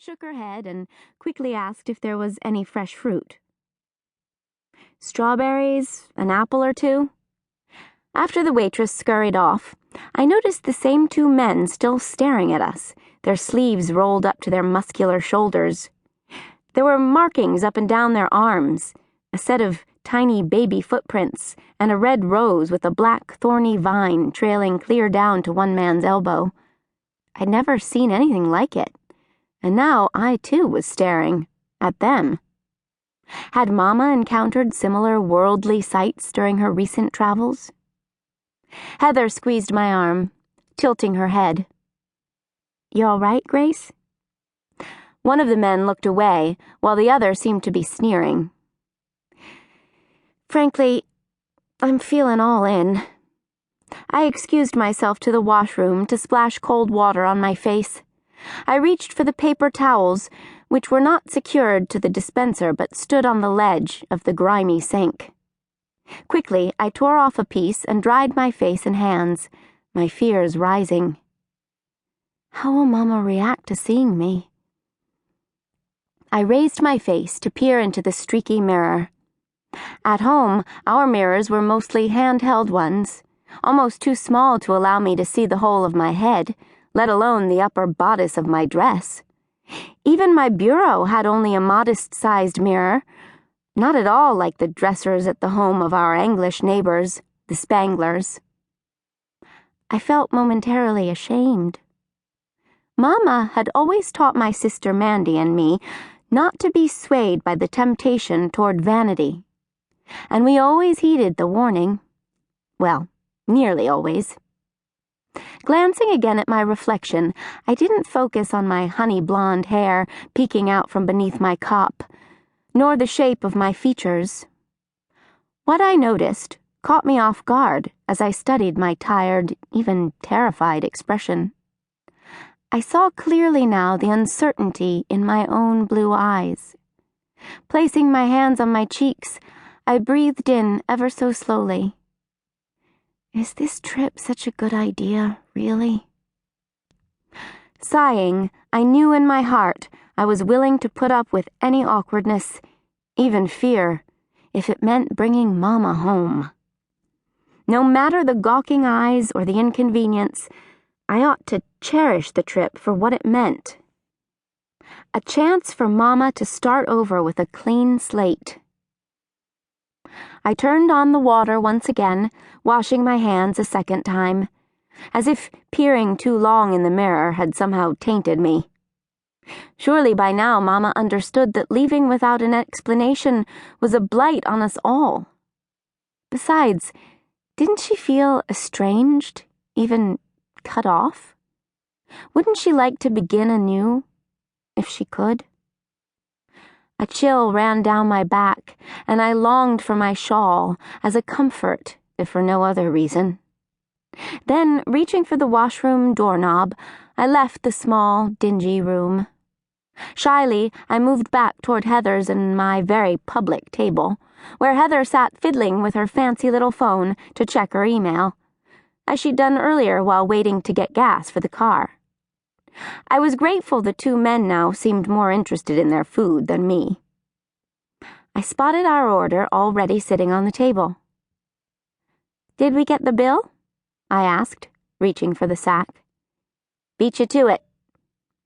shook her head, and quickly asked if there was any fresh fruit. Strawberries, an apple or two? After the waitress scurried off, I noticed the same two men still staring at us, their sleeves rolled up to their muscular shoulders. There were markings up and down their arms, a set of tiny baby footprints, and a red rose with a black thorny vine trailing clear down to one man's elbow. I'd never seen anything like it, and now I too was staring at them. Had Mama encountered similar worldly sights during her recent travels? Heather squeezed my arm, tilting her head. "You all right, Grace?" One of the men looked away, while the other seemed to be sneering. "Frankly, I'm feeling all in." I excused myself to the washroom to splash cold water on my face. I reached for the paper towels, which were not secured to the dispenser but stood on the ledge of the grimy sink. Quickly, I tore off a piece and dried my face and hands, my fears rising. How will Mama react to seeing me? I raised my face to peer into the streaky mirror. At home, our mirrors were mostly handheld ones, almost too small to allow me to see the whole of my head, let alone the upper bodice of my dress. Even my bureau had only a modest-sized mirror, not at all like the dressers at the home of our English neighbors, the Spanglers. I felt momentarily ashamed. Mama had always taught my sister Mandy and me not to be swayed by the temptation toward vanity, and we always heeded the warning. Well, nearly always. Glancing again at my reflection, I didn't focus on my honey blonde hair peeking out from beneath my cap, nor the shape of my features. What I noticed caught me off guard as I studied my tired, even terrified expression. I saw clearly now the uncertainty in my own blue eyes. Placing my hands on my cheeks, I breathed in ever so slowly. Is this trip such a good idea, really? Sighing, I knew in my heart I was willing to put up with any awkwardness, even fear, if it meant bringing Mama home. No matter the gawking eyes or the inconvenience, I ought to cherish the trip for what it meant. A chance for Mama to start over with a clean slate. I turned on the water once again, washing my hands a second time, as if peering too long in the mirror had somehow tainted me. Surely by now Mama understood that leaving without an explanation was a blight on us all. Besides, didn't she feel estranged, even cut off? Wouldn't she like to begin anew, if she could? A chill ran down my back, and I longed for my shawl as a comfort, if for no other reason. Then, reaching for the washroom doorknob, I left the small, dingy room. Shyly, I moved back toward Heather's and my very public table, where Heather sat fiddling with her fancy little phone to check her email, as she'd done earlier while waiting to get gas for the car. I was grateful the two men now seemed more interested in their food than me. I spotted our order already sitting on the table. "Did we get the bill?" I asked, reaching for the sack. "Beat you to it."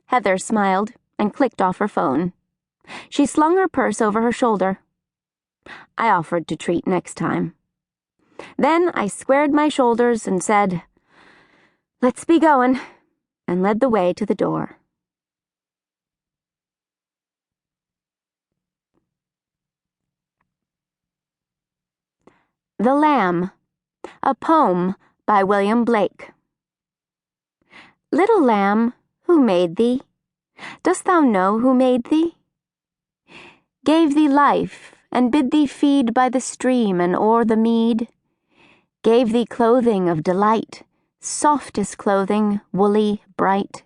Heather smiled and clicked off her phone. She slung her purse over her shoulder. I offered to treat next time. Then I squared my shoulders and said, "Let's be going," and led the way to the door. The Lamb, a poem by William Blake. Little lamb, who made thee? Dost thou know who made thee? Gave thee life, and bid thee feed by the stream and o'er the mead. Gave thee clothing of delight, softest clothing, woolly, bright.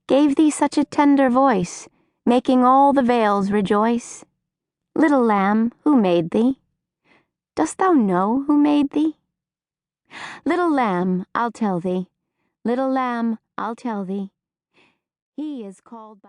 Gave thee such a tender voice, making all the vales rejoice. Little lamb, who made thee? Dost thou know who made thee? Little lamb, I'll tell thee. Little lamb, I'll tell thee. He is called by